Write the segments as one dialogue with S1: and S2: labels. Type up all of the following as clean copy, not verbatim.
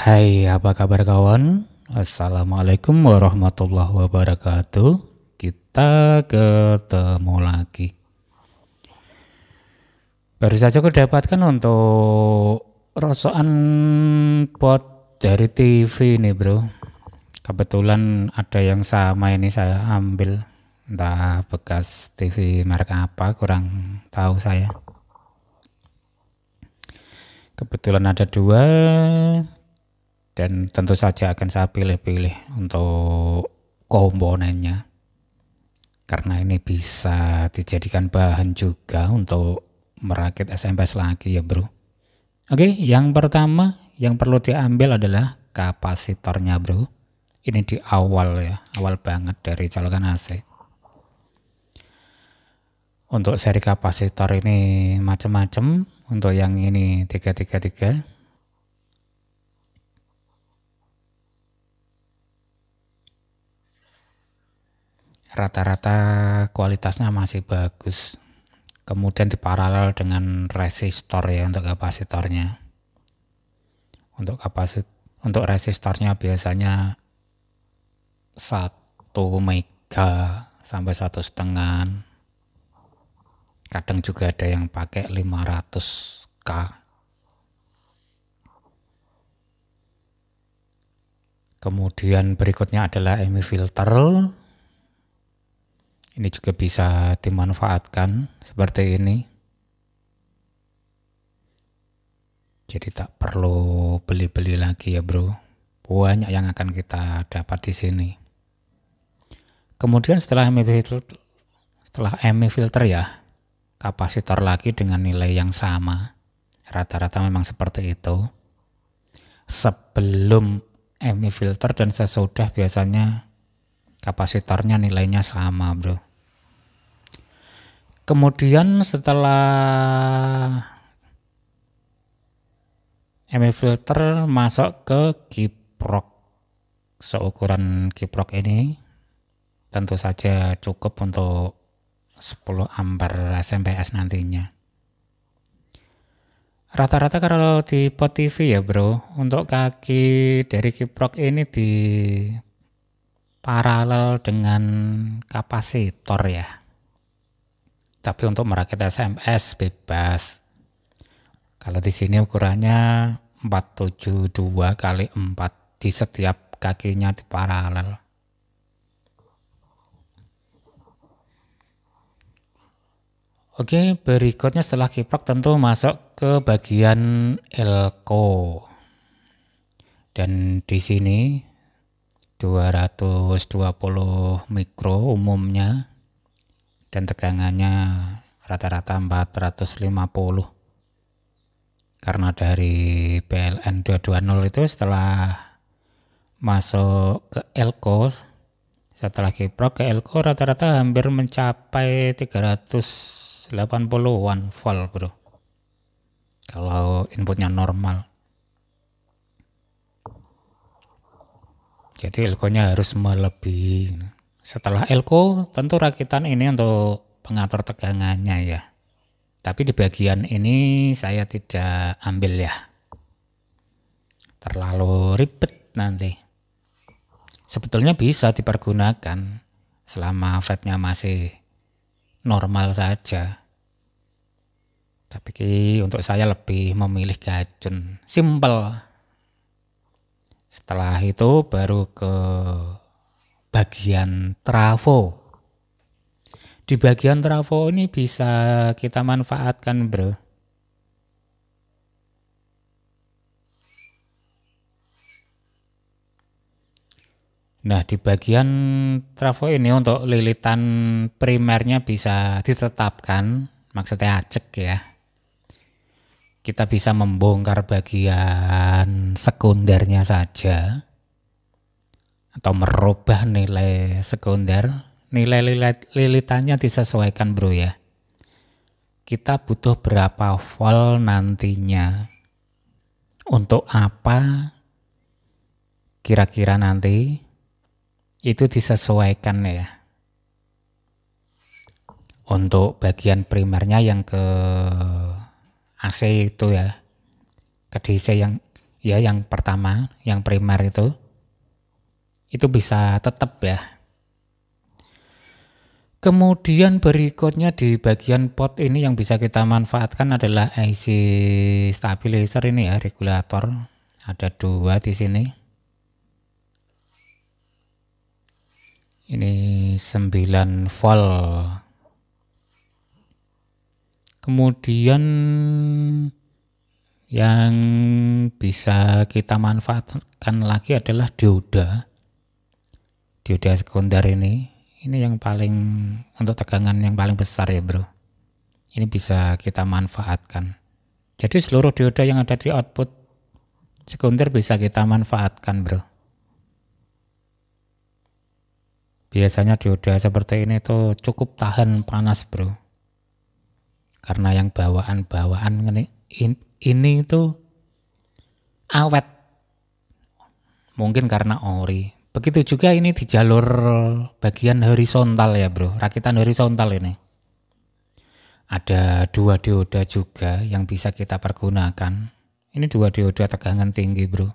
S1: Hai, apa kabar kawan? Assalamualaikum warahmatullahi wabarakatuh. Kita ketemu lagi. Baru saja aku dapatkan untuk rosokan pot dari TV nih bro. Kebetulan ada yang sama ini saya ambil. Entah bekas TV merek apa, kurang tahu saya. Kebetulan ada dua. Dan tentu saja akan saya pilih-pilih untuk komponennya. Karena ini bisa dijadikan bahan juga untuk merakit SMS lagi ya bro. Oke, yang pertama yang perlu diambil adalah kapasitornya bro. Ini di awal ya, awal banget dari colokan AC. Untuk seri kapasitor ini macam-macam. Untuk yang ini 333. Rata-rata kualitasnya masih bagus. Kemudian diparalel dengan resistor ya untuk kapasitornya. Untuk resistornya biasanya 1 mega sampai 1,5. Kadang juga ada yang pakai 500K. Kemudian berikutnya adalah EMI filter. Ini juga bisa dimanfaatkan seperti ini. Jadi tak perlu beli-beli lagi ya bro. Banyak yang akan kita dapat di sini. Kemudian setelah EMI filter ya, kapasitor lagi dengan nilai yang sama. Rata-rata memang seperti itu. Sebelum EMI filter dan sesudah biasanya kapasitornya nilainya sama bro. Kemudian setelah EMI filter masuk ke kiprok. Seukuran kiprok ini tentu saja cukup untuk 10 ampere SMS nantinya. Rata-rata kalau di pot TV ya bro, untuk kaki dari kiprok ini di paralel dengan kapasitor ya. Tapi untuk merakit SMS bebas. Kalau di sini ukurannya 472 kali 4 di setiap kakinya di paralel. Oke, berikutnya setelah kiprok tentu masuk ke bagian elko. Dan di sini 220 mikro umumnya dan tegangannya rata-rata 450. Karena dari PLN 220 itu setelah masuk ke elko, setelah kiprok ke elko rata-rata hampir mencapai 380-an volt bro. Kalau inputnya normal. Jadi elko-nya harus melebihi. Setelah elko tentu rakitan ini untuk pengatur tegangannya ya. Tapi di bagian ini saya tidak ambil ya. Terlalu ribet nanti. Sebetulnya bisa dipergunakan selama fatnya masih normal saja. Tapi untuk saya lebih memilih gajun. Simple. Setelah itu baru ke bagian trafo. Di bagian trafo ini bisa kita manfaatkan bro. Nah di bagian trafo ini untuk lilitan primernya bisa ditetapkan. Maksudnya acek ya. Kita bisa membongkar bagian sekundernya saja. Atau merubah nilai sekunder. Nilai lilitannya disesuaikan bro ya. Kita butuh berapa volt nantinya. Untuk apa kira-kira nanti itu disesuaikan ya. Untuk bagian primernya yang ke AC itu ya. Ke DC yang ya, yang pertama, yang primer itu bisa tetap ya. Kemudian berikutnya di bagian pot ini yang bisa kita manfaatkan adalah IC stabilizer ini ya, regulator. Ada 2 di sini. Ini 9 volt. Kemudian yang bisa kita manfaatkan lagi adalah dioda sekunder ini yang paling untuk tegangan yang paling besar ya bro. Ini bisa kita manfaatkan. Jadi seluruh dioda yang ada di output sekunder bisa kita manfaatkan bro. Biasanya dioda seperti ini tuh cukup tahan panas bro. Karena yang bawaan ini tuh awet. Mungkin karena ori. Begitu juga ini di jalur bagian horizontal ya bro. Rakitan horizontal ini. Ada 2 dioda juga yang bisa kita pergunakan. Ini 2 dioda tegangan tinggi bro.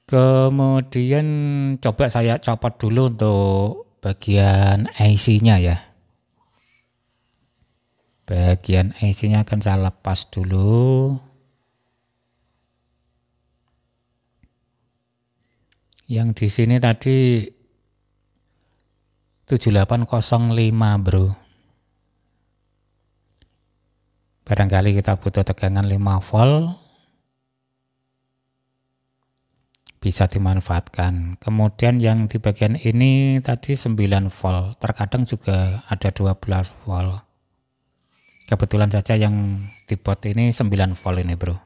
S1: Kemudian coba saya copot dulu untuk bagian IC-nya ya. Bagian IC-nya akan saya lepas dulu. Yang di sini tadi 7805 bro. Barangkali kita butuh tegangan 5 volt. Bisa dimanfaatkan. Kemudian yang di bagian ini tadi 9 volt. Terkadang juga ada 12 volt. Kebetulan saja yang di pot ini 9 volt ini bro.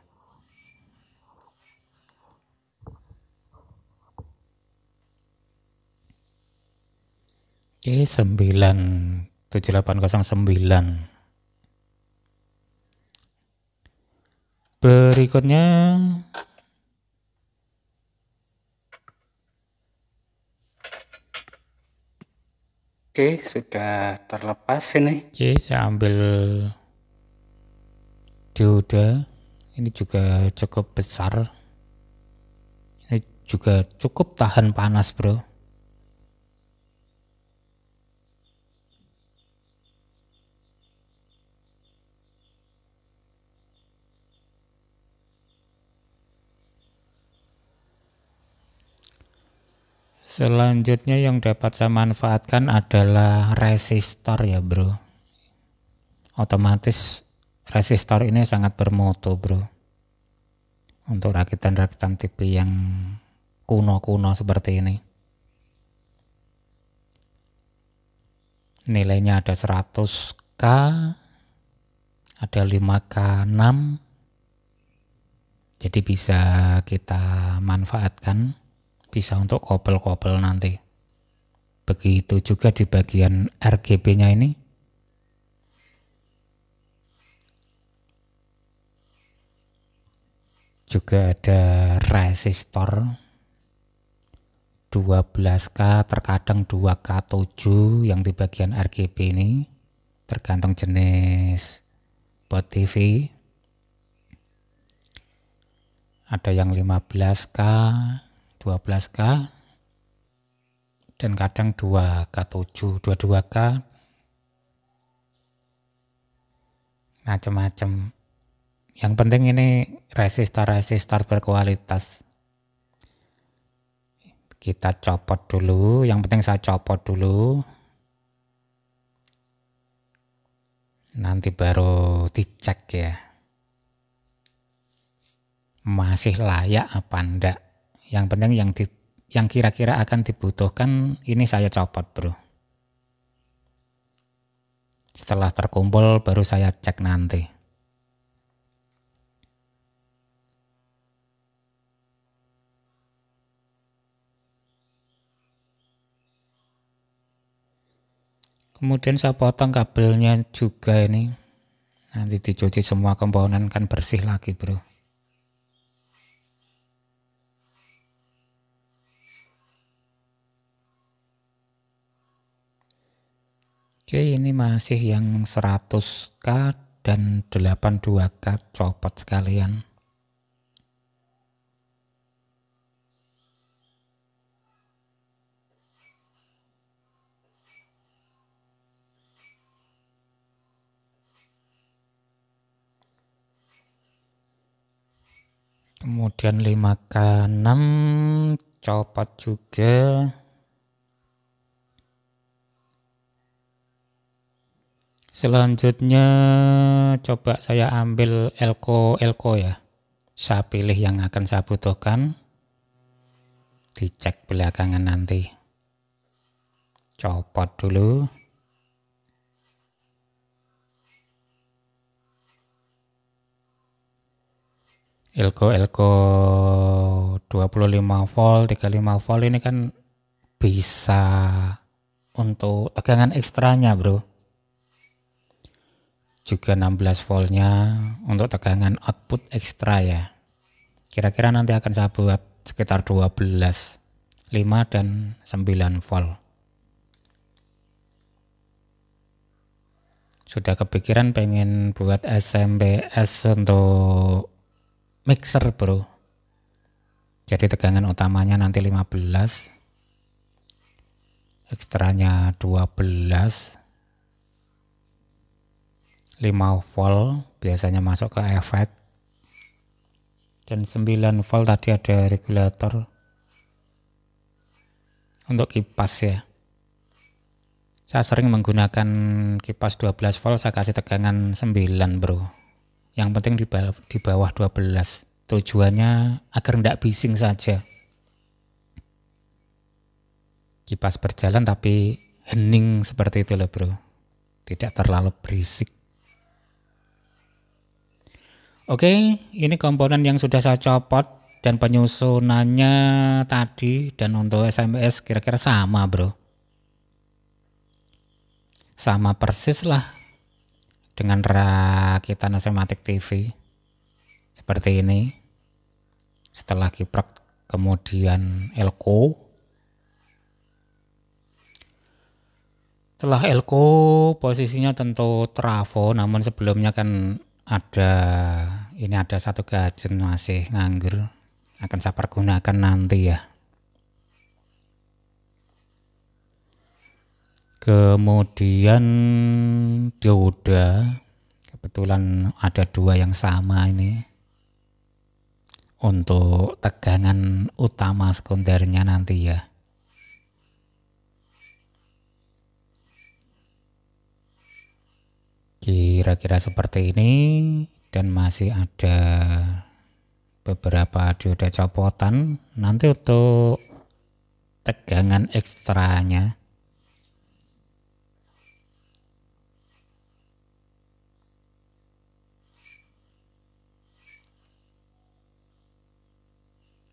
S1: Oke, 7809. Berikutnya oke, sudah terlepas ini. Oke, saya ambil dioda. Ini juga cukup besar. Ini juga cukup tahan panas bro. Selanjutnya yang dapat saya manfaatkan adalah resistor ya bro. Otomatis resistor ini sangat bermutu bro. Untuk rakitan-rakitan TV yang kuno-kuno seperti ini. Nilainya ada 100K, ada 5K6. Jadi bisa kita manfaatkan. Bisa untuk kopel-kopel nanti. Begitu juga di bagian RGB-nya ini. Juga ada resistor 12K, terkadang 2K7 yang di bagian RGB ini. Tergantung jenis bot TV. Ada yang 15K, 12K, dan kadang 2K7, 22K, macam-macam. Yang penting ini resistor berkualitas. Kita copot dulu, yang penting saya copot dulu. Nanti baru dicek ya. Masih layak apa enggak. Yang penting yang kira-kira akan dibutuhkan ini saya copot bro. Setelah terkumpul baru saya cek nanti. Kemudian saya potong kabelnya juga ini. Nanti dicuci semua komponen kan bersih lagi bro. Oke, ini masih yang 100K dan 82K copot sekalian. Kemudian 5K6 copot juga. Selanjutnya coba saya ambil elko ya. Saya pilih yang akan saya butuhkan. Dicek belakangan nanti. Copot dulu. Elko 25 volt, 35 volt ini kan bisa untuk tegangan ekstranya, bro. Juga 16 voltnya untuk tegangan output ekstra ya. Kira-kira nanti akan saya buat sekitar 12, 5 dan 9 volt. Sudah kepikiran pengen buat SMPS untuk mixer, bro. Jadi tegangan utamanya nanti 15, ekstranya 12, 5 volt biasanya masuk ke efek, dan 9 volt tadi ada regulator untuk kipas ya. Saya sering menggunakan kipas 12 volt, saya kasih tegangan 9, bro. Yang penting di bawah 12. Tujuannya agar tidak bising saja. Kipas berjalan tapi hening seperti itu loh, bro. Tidak terlalu berisik. Oke, ini komponen yang sudah saya copot dan penyusunannya tadi, dan untuk SMPS kira-kira sama, bro. Sama persis lah dengan rakitan SMATIC TV. Seperti ini. Setelah kiprok kemudian elko. Setelah elko posisinya tentu trafo, namun sebelumnya kan ada satu gajen masih nganggur, akan saya pergunakan nanti ya. Kemudian dioda, kebetulan ada 2 yang sama ini untuk tegangan utama sekundernya nanti ya. Kira-kira seperti ini, dan masih ada beberapa dioda copotan nanti untuk tegangan ekstranya.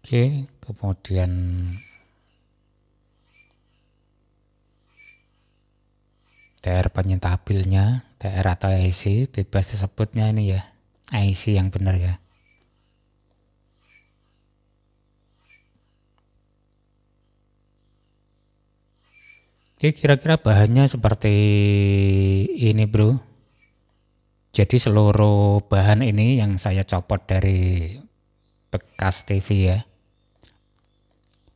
S1: Oke, kemudian TR penyetabilnya, TR atau IC, bebas disebutnya ini ya, IC yang benar ya. Oke, kira-kira bahannya seperti ini, bro. Jadi seluruh bahan ini yang saya copot dari bekas TV ya.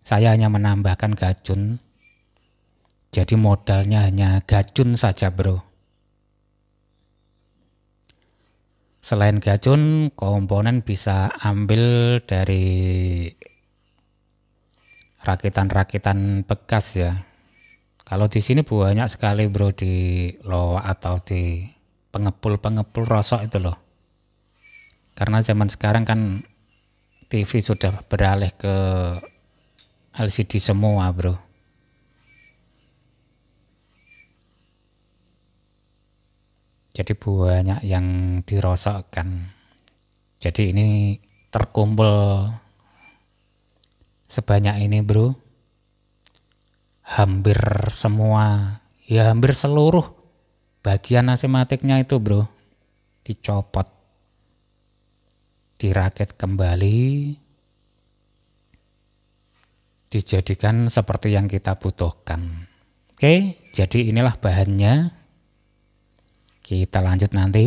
S1: Saya hanya menambahkan gajun. Jadi modalnya hanya gajun saja, bro. Selain gajun, komponen bisa ambil dari rakitan-rakitan bekas ya. Kalau di sini banyak sekali, bro, di loa atau di pengepul rosok itu loh. Karena zaman sekarang kan TV sudah beralih ke LCD semua, bro. Jadi banyak yang dirosokkan. Jadi ini terkumpul sebanyak ini, bro. Hampir semua, ya hampir seluruh bagian SMATIC-nya itu, bro, dicopot, dirakit kembali, dijadikan seperti yang kita butuhkan. Oke, jadi inilah bahannya. Kita lanjut nanti.